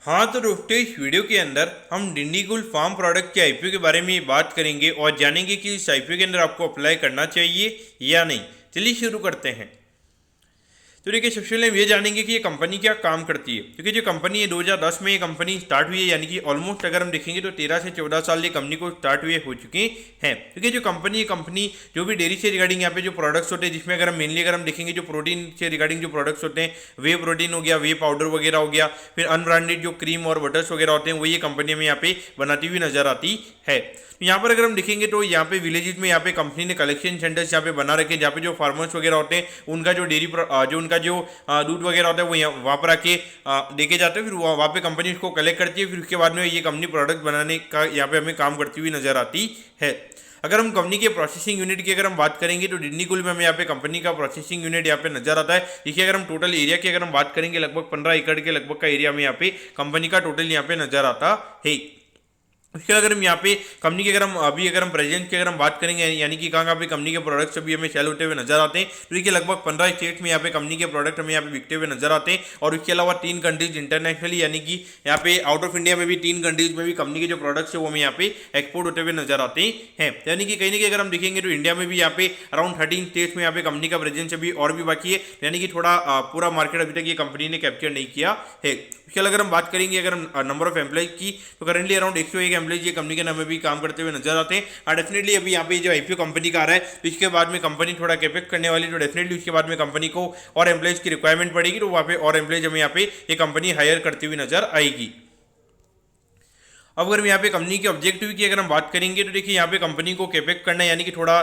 हाँ तो दोस्तों, इस वीडियो के अंदर हम डिंडीगुल फार्म प्रोडक्ट के आईपीओ के बारे में बात करेंगे और जानेंगे कि इस आईपीओ के अंदर आपको अप्लाई करना चाहिए या नहीं। चलिए शुरू करते हैं। तो देखिए, सबसे पहले हम ये जानेंगे कि ये कंपनी क्या काम करती है। क्योंकि जो कंपनी है 2010 में ये कंपनी स्टार्ट हुई है, यानी कि ऑलमोस्ट अगर हम देखेंगे तो 13 से 14 साल ये कंपनी को स्टार्ट हुए हो चुके हैं। क्योंकि जो कंपनी जो भी डेयरी से रिगार्डिंग यहाँ पे जो प्रोडक्ट्स होते हैं, जिसमें अगर हम मेनली अगर हम देखेंगे जो प्रोटीन से रिगार्डिंग जो प्रोडक्ट्स होते हैं, वे प्रोटीन हो गया, वे पाउडर वगैरह हो गया, फिर अनब्रांडेड जो क्रीम और बटर्स वगैरह होते हैं वो ये कंपनी हमें यहाँ पे बनाती हुई नजर आती है। यहाँ पर अगर हम देखेंगे तो यहाँ पे विलेजेस में यहाँ पे कंपनी ने कलेक्शन सेंटर्स यहाँ पे बना रखे हैं, जहाँ पे जो फार्मर्स वगैरह होते हैं उनका जो डेयरी जो उनका जो दूध वगैरह होता है वो वहाँ पर आके देखे जाते हैं। फिर वहाँ पे कंपनी उसको कलेक्ट करती है, फिर उसके बाद में ये कंपनी प्रोडक्ट बनाने का यहाँ पे हमें काम करती हुई नजर आती है। अगर हम कंपनी के प्रोसेसिंग यूनिट की अगर हम बात करेंगे तो डिंडीगुल में हमें यहाँ पे कंपनी का प्रोसेसिंग यूनिट यहाँ पे नजर आता है। देखिए, अगर हम टोटल एरिया की अगर हम बात करेंगे, लगभग 15 एकड़ के लगभग का एरिया में यहाँ पे कंपनी का टोटल यहाँ पे नजर आता है। उसके अगर हम यहाँ पे कंपनी की अगर हम प्रेजेंस की अगर हम बात करेंगे, यानी कि कहाँ पे कंपनी के प्रोडक्ट्स अभी हमें सेल होते हुए नजर आते हैं, तो देखिए लगभग 15 स्टेट्स में यहाँ पे कंपनी के प्रोडक्ट हमें यहाँ पे बिकते हुए नजर आते हैं। और उसके अलावा 3 कंट्रीज इंटरनेशनली, यानी कि यहाँ पे आउट ऑफ इंडिया में भी 3 कंट्रीज में भी कंपनी के जो प्रोडक्ट्स है वो हमें यहाँ पे एक्सपोर्ट होते हुए नजर आते हैं। यानी कि कहीं ना कहीं अगर हम देखेंगे तो इंडिया में भी यहाँ पे अराउंड 13 स्टेट्स में यहाँ पे कंपनी का प्रेजेंस अभी और भी बाकी है, यानी कि थोड़ा पूरा मार्केट अभी तक ये कंपनी ने कैप्चर नहीं किया है। उसके अगर हम बात करेंगे अगर हम नंबर ऑफ एम्प्लॉइज की, तो करंटली अराउंड 101 एम्प्लॉइज ये कंपनी के नाम में भी काम करते हुए नजर आते हैं। और डेफिनेटली अभी यहाँ पे जो आईपीओ कंपनी का आ रहा है, तो इसके बाद में कंपनी थोड़ा कैपेक्स करने वाली, तो डेफिनेटली उसके बाद में कंपनी को और एम्प्लॉइज की रिक्वायरमेंट पड़ेगी, तो वहाँ पे और एम्प्लॉइज हमें यहाँ पे ये कंपनी हायर करती हुई नजर आएगी। अब अगर यहाँ पे कंपनी के ऑब्जेक्टिव की अगर हम बात करेंगे, तो देखिए यहाँ पे कंपनी को कैपेक्स करना है, यानी कि थोड़ा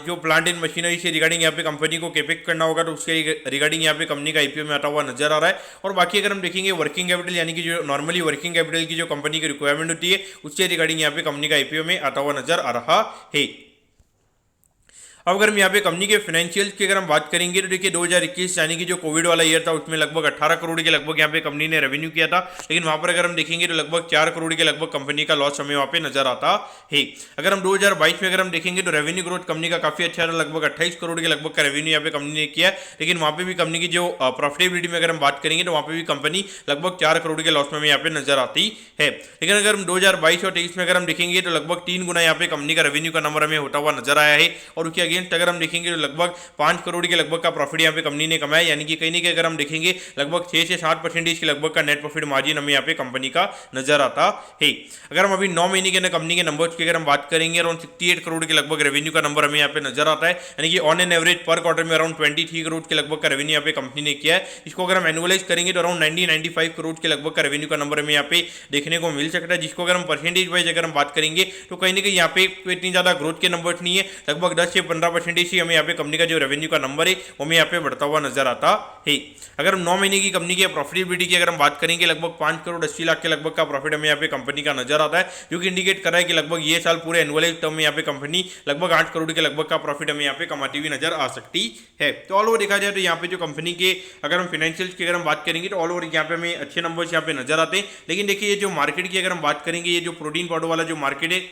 जो प्लांट एंड मशीनरी से रिगार्डिंग यहाँ पे कंपनी को कैपेक्स करना होगा, तो उसके रिगार्डिंग यहाँ पे कंपनी का आईपीओ में आता हुआ नजर आ रहा है। और बाकी अगर हम देखेंगे वर्किंग कैपिटल, यानी कि जो नॉर्मली वर्किंग कैपिटल की जो कंपनी की रिक्वायरमेंट होती है, उससे रिगार्डिंग यहाँ पे कंपनी का आईपीओ में आता हुआ नजर आ रहा है। अब अगर हम यहाँ पे कंपनी के फाइनेंशियल्स की अगर हम बात करेंगे, तो देखिए 2021 यानी कि जो कोविड वाला ईयर था, उसमें लगभग 18 करोड़ के लगभग यहाँ पे कंपनी ने रेवेन्यू किया था। लेकिन वहाँ पर अगर हम देखेंगे तो लगभग 4 करोड़ के लगभग कंपनी का लॉस हमें वहाँ पे नजर आता है। अगर हम 2022 में अगर हम देखेंगे तो रेवेन्यू ग्रोथ कंपनी का काफी अच्छा था, लगभग 28 करोड़ के लगभग का रेवेन्यू यहाँ पे कंपनी ने किया। लेकिन वहाँ पे भी कंपनी की जो प्रॉफिटेबिलिटी में अगर हम बात करेंगे, तो वहाँ पे भी कंपनी लगभग 4 करोड़ के लॉस में यहाँ पे नजर आती है। लेकिन अगर हम 2022 और 23 में अगर हम देखेंगे, तो लगभग 3 गुना यहाँ पे कंपनी का रेवेन्यू का नंबर हमें होता हुआ नजर आया है। और उसके अगेंस्ट अगर हम देखेंगे तो लगभग 5 करोड़ के लगभग का प्रॉफिट यहाँ पे कंपनी ने कमाया, यानी कि कहीं ना कहीं अगर हम देखेंगे लगभग 6 से 7% के लगभग का नेट प्रॉफिट मार्जिन हमें यहाँ पे कंपनी का नजर आता है। अगर हम अभी 9 महीने के अंदर कंपनी के नंबर्स की अगर हम बात करेंगे, अराउंड 68 करोड़ के लगभग रेवेन्यू का नंबर हमें यहाँ पे नजर आता है, यानी कि ऑन एन एवरेज पर क्वार्टर में अराउंड 23 करोड़ के लगभग का रेवेन्यू यहाँ पे कंपनी ने किया है। इसको अगर हम एनुअलाइज करेंगे तो अराउंड 95 करोड़ के लगभग का रेवेन्यू का नंबर हमें यहाँ पे देखने को मिल सकता है, जिसको अगर हम परसेंटेज वाइज अगर हम बात करेंगे, तो कहीं ना कहीं यहाँ पे इतनी ज्यादा ग्रोथ के नंबर नहीं है, लगभग 10 से 15% ही हमें यहाँ पे कंपनी का जो रेवेन्यू का नंबर है वो हमें यहाँ पे बढ़ता हुआ नजर आता है। अगर हम 9 महीने की कंपनी की प्रॉफिटेबिलिटी की अगर हम बात करेंगे, लगभग 5 करोड़ 80 लाख के लगभग का प्रॉफिट हमें यहाँ पे कंपनी का नजर आता है, जो कि इंडिकेट कर रहा है कि लगभग ये साल पूरे एनुअलाइज टर्म में यहाँ पे कंपनी लगभग 8 करोड़ के लगभग का प्रॉफिट हमें यहाँ पे कमाती हुई नजर आ सकती है। तो ऑल ओवर देखा जाए तो यहाँ पे जो कंपनी के अगर हम फाइनेंशियल्स की अगर हम बात करेंगे, तो ऑल ओवर यहाँ पे हमें अच्छे नंबर्स यहाँ पे नजर आते हैं। लेकिन देखिए, ये जो मार्केट की अगर हम बात करेंगे, ये जो प्रोटीन पाउडर वाला जो मार्केट है,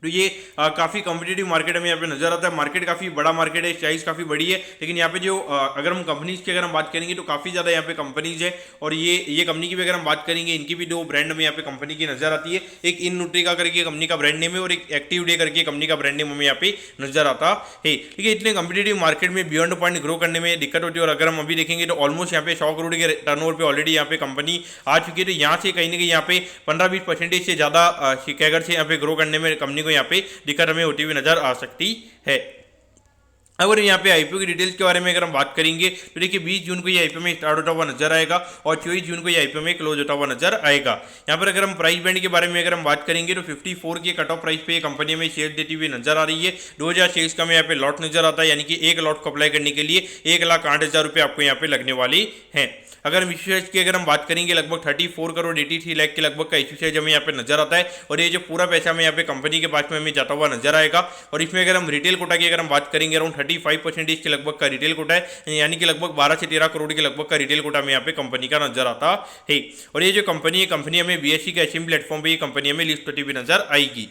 तो ये काफ़ी कॉम्पिटिटिव मार्केट हमें यहाँ पे नजर आता है। मार्केट काफ़ी बड़ा मार्केट है, साइज काफ़ी बड़ी है। लेकिन यहाँ पे जो अगर हम कंपनीज की अगर हम बात करेंगे, तो काफ़ी ज़्यादा यहाँ पे कंपनीज है। और ये कंपनी की भी अगर हम बात करेंगे, इनकी भी 2 ब्रांड हमें यहाँ पे कंपनी की नजर आती है। एक इन न्यूट्रिका करके कंपनी का ब्रांड नेम है, और एक एक्टिव डे करके कंपनी का ब्रांड नेम हमें यहाँ पे नजर आता है। लेकिन इतने कॉम्पिटिटिव मार्केट में बियॉन्ड पॉइंट ग्रो करने में दिक्कत होती है। और अगर हम अभी देखेंगे, तो ऑलमोस्ट यहाँ पे 100 करोड़ के टर्नओवर पे ऑलरेडी यहाँ पे कंपनी आ चुकी है। तो यहाँ से कहीं ना कहीं यहाँ पे 15-20% से ज़्यादा कैगर से यहाँ पे ग्रो करने में कंपनी को यहाँ पे दिक्कत हमें होती हुई नजर आ सकती है। अगर यहाँ पे आईपीओ की डिटेल्स के बारे में अगर हम बात करेंगे, तो देखिए 20 जून को ये आईपीओ में स्टार्ट होता हुआ नजर आएगा, और 24 जून को ये आईपीओ में क्लोज होता हुआ नजर आएगा। यहाँ पर अगर हम प्राइस बैंड के बारे में अगर हम बात करेंगे, तो 54 के कट ऑफ प्राइस पे ये कंपनी में शेयर देती हुई नजर आ रही है। 2000 शेयर्स का हमें यहाँ पे लॉट नजर आता है, यानी कि एक लॉट को अप्लाई करने के लिए 1,08,000 रुपये आपको यहाँ पे लगने वाली है। अगर हम इश्यू साइज की अगर हम बात करेंगे, लगभग 34 करोड़ 83 लाख के लगभग का इश्यू साइज हमें यहाँ पे नजर आता है। और ये जो पूरा पैसा हमें यहाँ पे कंपनी के पास में हमें जाता हुआ नजर आएगा। और इसमें अगर हम रिटेल कोटा की अगर हम बात करेंगे, अराउंड 35% के लगभग का रिटेल कोटा है, यानी कि लगभग 12 से 13 करोड़ के लगभग का रिटेल कोटा हमें यहाँ पे कंपनी का नजर आता है। और ये जो कंपनी है, कंपनी हमें BSE के एचएम प्लेटफॉर्म पर ये कंपनी हमें लिस्ट होती हुई नजर आएगी।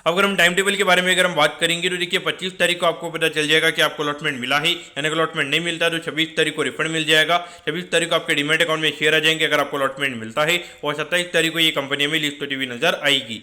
अब अगर हम टाइम टेबल के बारे में अगर हम बात करेंगे तो देखिए 25 तारीख को आपको पता चल जाएगा कि आपको अलॉटमेंट मिला है, यानी कि अलॉटमेंट नहीं मिलता तो 26 तारीख को रिफंड मिल जाएगा। 26 तारीख को आपके डीमैट अकाउंट में शेयर आ जाएंगे अगर आपको अलॉटमेंट मिलता है, और 27 तारीख को ये कंपनी में लिस्ट होती हुई नजर आएगी।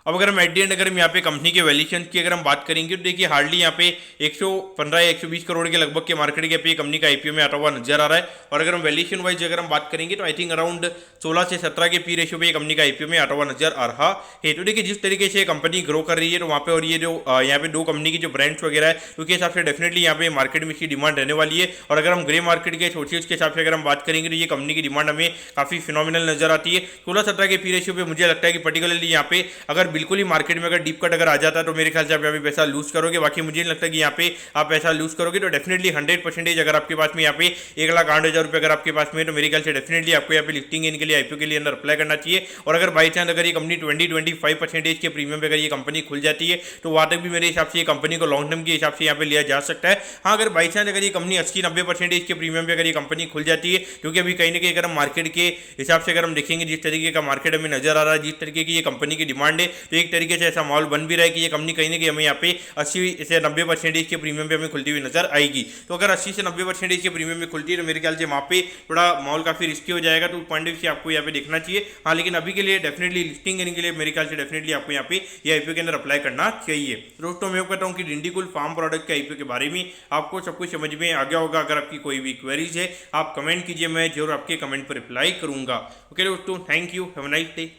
अब अगर हम एट दी एंड अगर हम यहाँ पे कंपनी के वैल्यूएशन की अगर हम बात करेंगे तो देखिए हार्डली यहाँ पे 115 या 120 करोड़ के लगभग के मार्केट कैप ये कंपनी का आईपीओ में आता हुआ नजर आ रहा है। और अगर हम वैल्यूएशन वाइज अगर हम बात करेंगे तो आई थिंक अराउंड 16 से 17 के पी रेशियो पे ये कंपनी का आईपीओ में आता हुआ नजर आ रहा है। तो देखिए जिस तरीके से कंपनी ग्रो कर रही है तो वहाँ पे, और ये जो यहाँ पे दो कंपनी की जो ब्रांड्स वगैरह है उसके हिसाब से डेफिनेटली यहाँ पे मार्केट में इसकी डिमांड रहने वाली है। और अगर हम ग्रे मार्केट के सोर्सेज के हिसाब से अगर हम बात करेंगे तो ये कंपनी की डिमांड हमें काफी फिनोमिनल नजर आती है। 16-17 के पी रेशियो पे मुझे लगता है कि पर्टिकुलरली यहाँ पे अगर बिल्कुल ही मार्केट में अगर डीप कट अगर आ जाता है तो मेरे ख्याल से आप यहाँ पे पैसा लूज करोगे। बाकी मुझे नहीं लगता कि यहाँ पे आप पैसा लूज करोगे। तो डेफिनेटली 100% अगर आपके पास में यहाँ पे 1,08,000 रुपये अगर आपके पास में, तो मेरे ख्याल से डेफिनेटली आपको यहाँ पे लिस्टिंग इनके लिए आईपीओ के लिए अंदर अप्लाई करना चाहिए। और अगर बाई चांस अगर ये कंपनी 20-25% के प्रीमियम पे अगर ये कंपनी खुल जाती है तो वहाँ तक भी मेरे हिसाब से ये कंपनी को लॉन्ग टर्म के हिसाब से यहाँ पे लिया जा सकता है। हाँ, अगर बाई चांस अगर ये कंपनी 80-90% के प्रीमियम पे अगर ये कंपनी खुल जाती है, क्योंकि अभी कहीं ना कहीं अगर हम मार्केट के हिसाब से अगर हम देखेंगे जिस तरीके का मार्केट हमें नजर आ रहा है, जिस तरीके की ये कंपनी की डिमांड है, तो एक तरीके से ऐसा माहौल बन भी रहा है कि ये कंपनी कहीं ना कहीं हमें यहाँ पे 80 से 90% के प्रीमियम पे हमें खुलती हुई नजर आएगी। तो अगर 80 से 90% के प्रीमियम में खुलती है तो मेरे ख्याल से वहाँ पे थोड़ा माहौल काफी रिस्की हो जाएगा। तो पॉइंट ऑफ व्यू से आपको यहाँ पे देखना चाहिए। हाँ, लेकिन अभी के लिए डेफिनेटली लिस्टिंग करने के लिए मेरे ख्याल से डेफिनेटली आपको यहाँ पे ये आईपीओ के अंदर अप्लाई करना चाहिए। दोस्तों, मैं कहता हूँ कि डिंडीगुल फार्म प्रोडक्ट के आईपीओ के बारे में आपको सब कुछ समझ में आ गया होगा। अगर आपकी कोई भी क्वेरीज है आप कमेंट कीजिए, मैं जरूर आपके कमेंट पर रिप्लाई करूंगा। ओके दोस्तों, thank you, have a nice day.